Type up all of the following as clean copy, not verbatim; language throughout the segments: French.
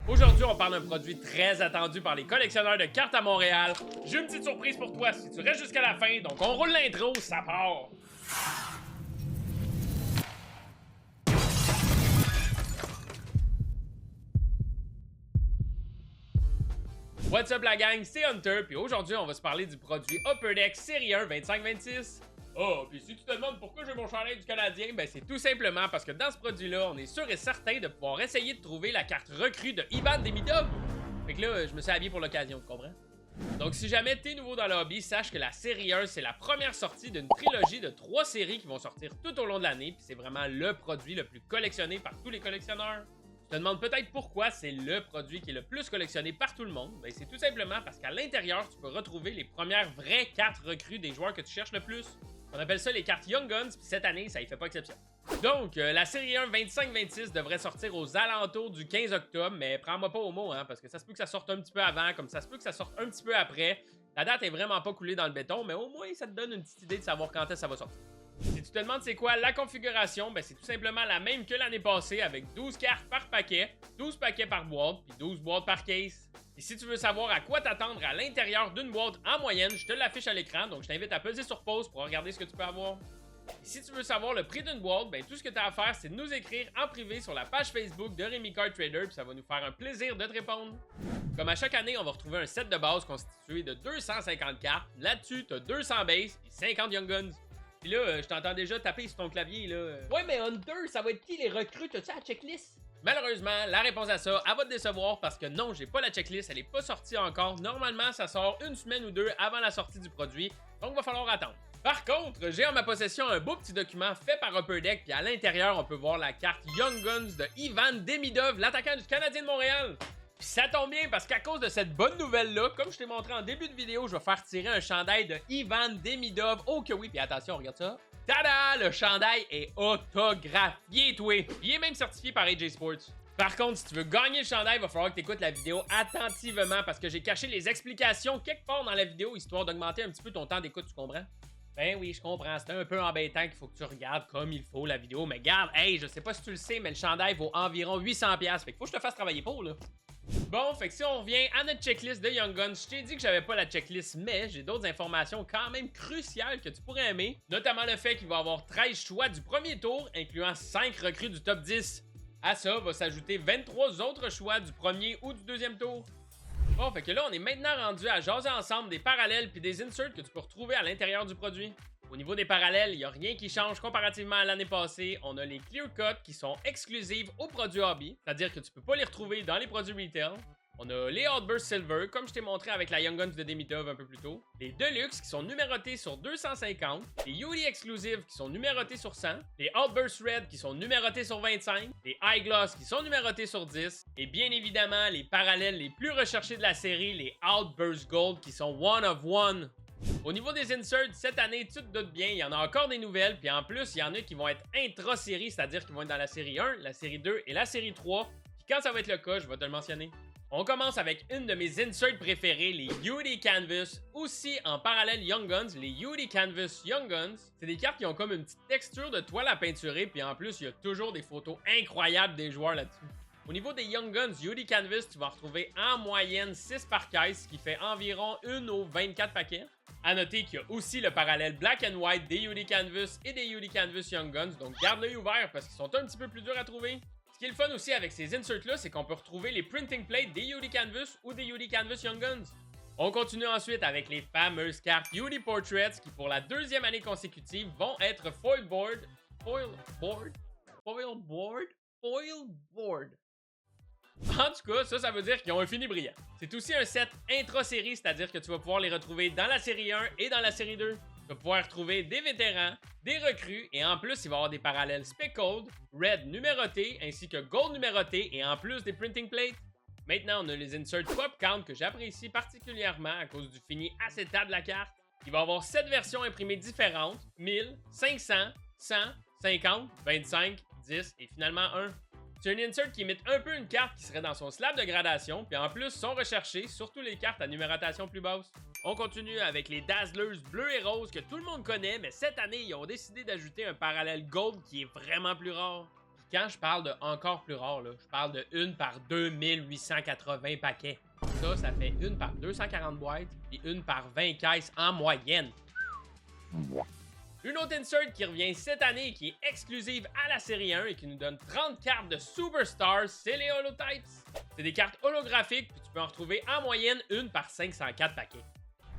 Aujourd'hui, on parle d'un produit très attendu par les collectionneurs de cartes à Montréal. J'ai une petite surprise pour toi si tu restes jusqu'à la fin, donc on roule l'intro, ça part! What's up la gang, c'est Hunter, puis aujourd'hui on va se parler du produit Upper Deck Série 1 2526. Oh, puis si tu te demandes pourquoi j'ai mon chandail du Canadien, ben c'est tout simplement parce que dans ce produit-là, on est sûr et certain de pouvoir essayer de trouver la carte recrue de Ivan Demidov. Fait que là, je me suis habillé pour l'occasion, tu comprends? Donc si jamais t'es nouveau dans le hobby, sache que la série 1, c'est la première sortie d'une trilogie de 3 séries qui vont sortir tout au long de l'année, puis c'est vraiment le produit le plus collectionné par tous les collectionneurs. Tu te demandes peut-être pourquoi c'est le produit qui est le plus collectionné par tout le monde. Ben c'est tout simplement parce qu'à l'intérieur, tu peux retrouver les premières vraies cartes recrues des joueurs que tu cherches le plus. On appelle ça les cartes Young Guns, puis cette année, ça y fait pas exception. Donc, la série 1 25-26 devrait sortir aux alentours du 15 octobre, mais prends-moi pas au mot, hein, parce que ça se peut que ça sorte un petit peu avant, comme ça se peut que ça sorte un petit peu après. La date est vraiment pas coulée dans le béton, mais au moins, ça te donne une petite idée de savoir quand est-ce que ça va sortir. Si tu te demandes c'est quoi la configuration, ben c'est tout simplement la même que l'année passée avec 12 cartes par paquet, 12 paquets par boîte, puis 12 boîtes par case. Et si tu veux savoir à quoi t'attendre à l'intérieur d'une boîte en moyenne, je te l'affiche à l'écran, donc je t'invite à peser sur pause pour regarder ce que tu peux avoir. Et si tu veux savoir le prix d'une boîte, ben tout ce que tu as à faire, c'est de nous écrire en privé sur la page Facebook de Rémi Card Trader, puis ça va nous faire un plaisir de te répondre. Comme à chaque année, on va retrouver un set de base constitué de 250 cartes. Là-dessus, tu as 200 bases et 50 Young Guns. Puis là, je t'entends déjà taper sur ton clavier, là. Ouais, mais Hunter, ça va être qui les recrues? T'as-tu la checklist? Malheureusement, la réponse à ça, elle va te décevoir parce que non, j'ai pas la checklist, elle est pas sortie encore. Normalement, ça sort une semaine ou deux avant la sortie du produit, donc va falloir attendre. Par contre, j'ai en ma possession un beau petit document fait par Upper Deck, puis à l'intérieur, on peut voir la carte Young Guns de Ivan Demidov, l'attaquant du Canadien de Montréal. Puis ça tombe bien parce qu'à cause de cette bonne nouvelle-là, comme je t'ai montré en début de vidéo, je vais faire tirer un chandail de Ivan Demidov. Oh que oui, puis attention, regarde ça. Tada! Le chandail est autographié, toi! Il est même certifié par AJ Sports. Par contre, si tu veux gagner le chandail, il va falloir que tu écoutes la vidéo attentivement parce que j'ai caché les explications quelque part dans la vidéo, histoire d'augmenter un petit peu ton temps d'écoute, tu comprends? Ben oui, je comprends. C'est un peu embêtant qu'il faut que tu regardes comme il faut la vidéo, mais garde, hey, je sais pas si tu le sais, mais le chandail vaut environ 800$. Fait qu'il faut que je te fasse travailler pour, là. Bon, fait que si on revient à notre checklist de Young Guns, je t'ai dit que j'avais pas la checklist, mais j'ai d'autres informations quand même cruciales que tu pourrais aimer, notamment le fait qu'il va y avoir 13 choix du premier tour, incluant 5 recrues du top 10. À ça va s'ajouter 23 autres choix du premier ou du deuxième tour. Bon, fait que là, on est maintenant rendu à jaser ensemble des parallèles puis des inserts que tu peux retrouver à l'intérieur du produit. Au niveau des parallèles, il n'y a rien qui change comparativement à l'année passée. On a les Clear Cut qui sont exclusives aux produits hobby, c'est-à-dire que tu peux pas les retrouver dans les produits retail. On a les Outburst Silver, comme je t'ai montré avec la Young Guns de Demidov un peu plus tôt. Les Deluxe qui sont numérotés sur 250. Les Yuri Exclusive qui sont numérotés sur 100. Les Outburst Red qui sont numérotés sur 25. Les High Gloss qui sont numérotés sur 10. Et bien évidemment, les parallèles les plus recherchés de la série, les Outburst Gold qui sont one of one. Au niveau des inserts, cette année, tu te doutes bien, il y en a encore des nouvelles, puis en plus, il y en a qui vont être intra-série, c'est-à-dire qu'ils vont être dans la série 1, la série 2 et la série 3. Puis quand ça va être le cas, je vais te le mentionner. On commence avec une de mes inserts préférées, les UD Canvas. Aussi, en parallèle Young Guns, les UD Canvas Young Guns. C'est des cartes qui ont comme une petite texture de toile à peinturer, puis en plus, il y a toujours des photos incroyables des joueurs là-dessus. Au niveau des Young Guns UD Canvas, tu vas retrouver en moyenne 6 par caisse, ce qui fait environ 1 aux 24 paquets. À noter qu'il y a aussi le parallèle Black and White des UD Canvas et des UD Canvas Young Guns, donc garde l'œil ouvert parce qu'ils sont un petit peu plus durs à trouver. Ce qui est le fun aussi avec ces inserts-là, c'est qu'on peut retrouver les printing plates des UD Canvas ou des UD Canvas Young Guns. On continue ensuite avec les fameuses cartes UD Portraits qui, pour la deuxième année consécutive, vont être foil board. En tout cas, ça veut dire qu'ils ont un fini brillant. C'est aussi un set intra-série, c'est-à-dire que tu vas pouvoir les retrouver dans la série 1 et dans la série 2. Tu vas pouvoir retrouver des vétérans, des recrues, et en plus, il va y avoir des parallèles Speckled, Red numérotés, ainsi que Gold numérotés, et en plus des printing plates. Maintenant, on a les inserts Pop Count que j'apprécie particulièrement à cause du fini acétat de la carte. Il va y avoir 7 versions imprimées différentes, 1000, 500, 100, 50, 25, 10 et finalement 1. C'est un insert qui imite un peu une carte qui serait dans son slab de gradation, puis en plus sont recherchés, surtout les cartes à numérotation plus basse. On continue avec les Dazzlers bleu et rose que tout le monde connaît, mais cette année, ils ont décidé d'ajouter un parallèle Gold qui est vraiment plus rare. quand je parle de encore plus rare, là, je parle de 1 par 2880 paquets. Ça fait 1 par 240 boîtes, puis 1 par 20 caisses en moyenne. Une autre insert qui revient cette année et qui est exclusive à la série 1 et qui nous donne 30 cartes de Superstars, c'est les Holotypes. C'est des cartes holographiques, puis tu peux en retrouver en moyenne 1 par 504 paquets.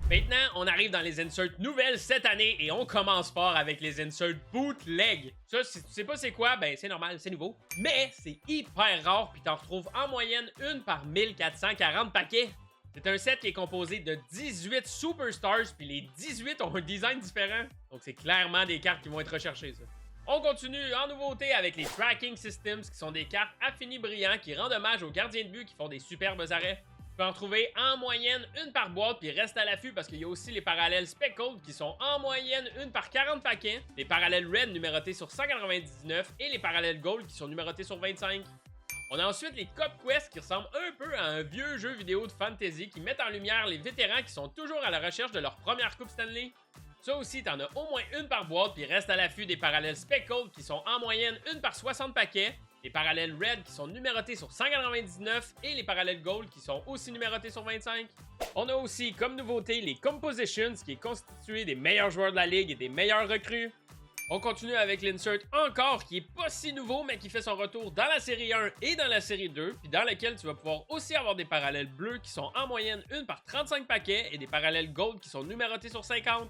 Maintenant, on arrive dans les inserts nouvelles cette année et on commence fort avec les inserts bootleg. Ça, si tu sais pas c'est quoi, ben c'est normal, c'est nouveau. Mais c'est hyper rare puis t'en retrouves en moyenne 1 par 1440 paquets. C'est un set qui est composé de 18 Superstars puis les 18 ont un design différent. Donc c'est clairement des cartes qui vont être recherchées, ça. On continue en nouveauté avec les Tracking Systems qui sont des cartes affinis brillants qui rendent hommage aux gardiens de but qui font des superbes arrêts. Tu peux en trouver en moyenne 1 par boîte, puis reste à l'affût parce qu'il y a aussi les parallèles Speckled qui sont en moyenne 1 par 40 paquets, les parallèles Red numérotés sur 199 et les parallèles Gold qui sont numérotés sur 25. On a ensuite les Cup Quest qui ressemblent un peu à un vieux jeu vidéo de fantasy qui mettent en lumière les vétérans qui sont toujours à la recherche de leur première Coupe Stanley. Ça aussi, t'en as au moins 1 par boîte, puis reste à l'affût des parallèles Speckled qui sont en moyenne 1 par 60 paquets, les parallèles Red qui sont numérotés sur 199 et les parallèles Gold qui sont aussi numérotés sur 25. On a aussi comme nouveauté les Compositions qui est constitué des meilleurs joueurs de la ligue et des meilleurs recrues. On continue avec l'insert encore qui est pas si nouveau mais qui fait son retour dans la série 1 et dans la série 2 puis dans lequel tu vas pouvoir aussi avoir des parallèles bleus qui sont en moyenne 1 par 35 paquets et des parallèles Gold qui sont numérotés sur 50.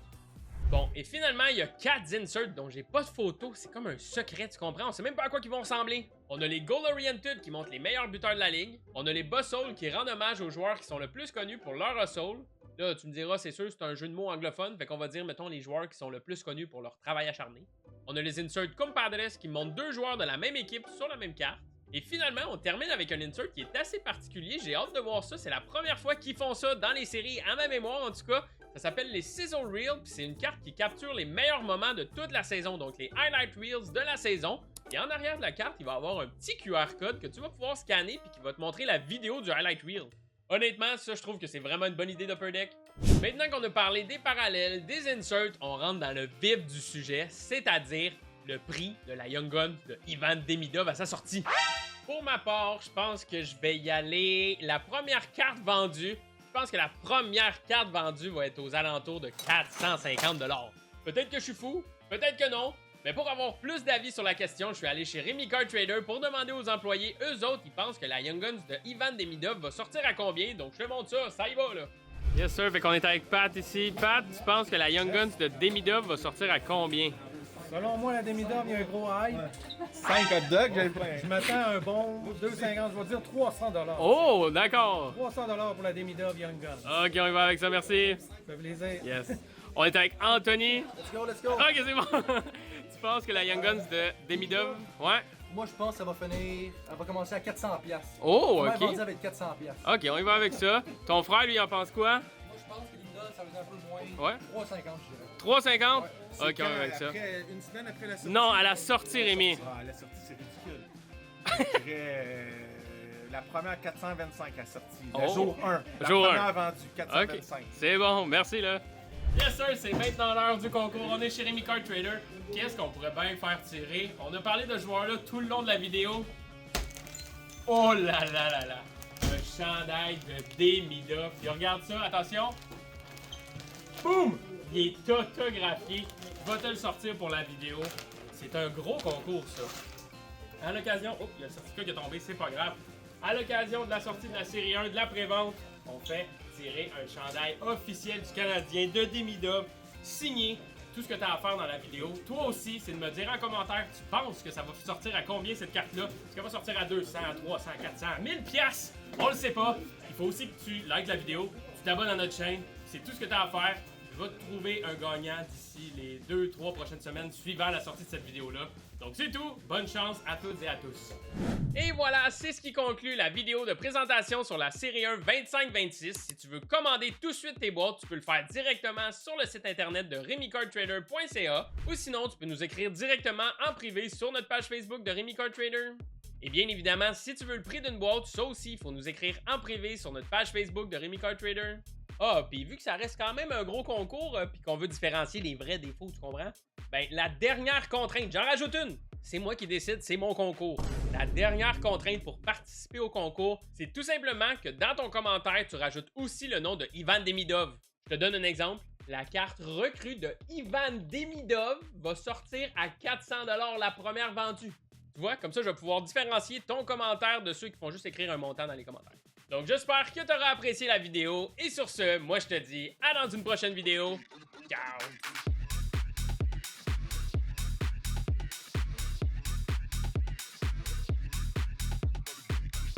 Bon, et finalement, il y a 4 inserts dont j'ai pas de photo. C'est comme un secret, tu comprends? On sait même pas à quoi ils vont ressembler. On a les Goal Oriented qui montrent les meilleurs buteurs de la ligue. On a les Boss Hole qui rendent hommage aux joueurs qui sont le plus connus pour leur hustle. Là, tu me diras, c'est sûr, c'est un jeu de mots anglophone, fait qu'on va dire, mettons, les joueurs qui sont le plus connus pour leur travail acharné. On a les inserts Compadres qui montrent 2 joueurs de la même équipe sur la même carte. Et finalement, on termine avec un insert qui est assez particulier. J'ai hâte de voir ça. C'est la première fois qu'ils font ça dans les séries, à ma mémoire en tout cas. Ça s'appelle les Sizzle Reels, puis c'est une carte qui capture les meilleurs moments de toute la saison, donc les Highlight Reels de la saison. Et en arrière de la carte, il va y avoir un petit QR code que tu vas pouvoir scanner puis qui va te montrer la vidéo du Highlight Reel. Honnêtement, ça, je trouve que c'est vraiment une bonne idée d'Upper Deck. Maintenant qu'on a parlé des parallèles, des inserts, on rentre dans le vif du sujet, c'est-à-dire le prix de la Young Gun de Ivan Demidov à sa sortie. Pour ma part, je pense que je vais y aller. La première carte vendue, je pense que la première carte vendue va être aux alentours de 450 $. Peut-être que je suis fou, peut-être que non, mais pour avoir plus d'avis sur la question, je suis allé chez Remy Card Trader pour demander aux employés, eux autres, ils pensent que la Young Guns de Ivan Demidov va sortir à combien, donc je te montre ça y va là. Yes sir, fait qu'on est avec Pat ici. Pat, tu penses que la Young Guns de Demidov va sortir à combien? Selon moi, la demi-dove, il y a un gros hype. 5 hot dogs, Je m'attends à un bon 2,50, je vais dire 300 $. Oh, d'accord. 300 $ pour la demi-dove Young Gun. Ok, on y va avec ça, merci. Ça fait plaisir. Yes. On est avec Anthony. Let's go, let's go. Ok, c'est bon. Tu penses que la Young Guns de Demidov? Ouais. Moi, je pense que ça va finir. Elle va commencer à 400$. Oh, On va ok. vendre avec 400$. Ok, on y va avec ça. Ton frère, lui, en pense quoi? Moi, je pense que l'Inda, ça va être un peu moins. Ouais. 3,50$, je dirais. 3,50? Ouais. Ok, on y va avec ça. Une semaine après la sortie? Non, à la sortie, Rémi. Ah, la sortie, c'est ridicule. Je dirais la première 425 à la sortie. Le Oh. jour 1. La Jour première 1. vendue, Ok, 425. c'est bon, merci là. Yes sir, c'est maintenant l'heure du concours. On est chez Remy Card Trader. Qu'est-ce qu'on pourrait bien faire tirer? On a parlé de ce joueur-là tout le long de la vidéo. Oh là là là là! Le chandail de Demidov. Puis regarde ça, attention. Boum! Il est autographié. Je vais te le sortir pour la vidéo. C'est un gros concours, ça. À l'occasion... Oh, il y a le certificat qui est tombé, c'est pas grave. À l'occasion de la sortie de la série 1 de la prévente, on fait tirer un chandail officiel du Canadien de Demidov, signé. Tout ce que tu as à faire dans la vidéo, toi aussi, c'est de me dire en commentaire, tu penses que ça va sortir à combien cette carte-là? Est-ce qu'elle va sortir à 200, à 300, 400, 1000 piastres? On le sait pas. Il faut aussi que tu likes la vidéo, tu t'abonnes à notre chaîne. C'est tout ce que tu as à faire. Je vais te trouver un gagnant d'ici les 2-3 prochaines semaines suivant la sortie de cette vidéo-là. Donc c'est tout, bonne chance à toutes et à tous. Et voilà, c'est ce qui conclut la vidéo de présentation sur la série 1 25-26. Si tu veux commander tout de suite tes boîtes, tu peux le faire directement sur le site internet de remycardtrader.ca ou sinon tu peux nous écrire directement en privé sur notre page Facebook de Remy Card Trader. Et bien évidemment, si tu veux le prix d'une boîte, ça aussi, il faut nous écrire en privé sur notre page Facebook de Remy Card Trader. Ah, puis vu que ça reste quand même un gros concours, puis qu'on veut différencier les vrais des faux, tu comprends? Ben, la dernière contrainte, j'en rajoute une! c'est moi qui décide, c'est mon concours. La dernière contrainte pour participer au concours, c'est tout simplement que dans ton commentaire, tu rajoutes aussi le nom de Ivan Demidov. Je te donne un exemple. La carte recrue de Ivan Demidov va sortir à 400$ la première vendue. Tu vois, comme ça, je vais pouvoir différencier ton commentaire de ceux qui font juste écrire un montant dans les commentaires. Donc, j'espère que tu auras apprécié la vidéo. Et sur ce, moi, je te dis à dans une prochaine vidéo. Ciao!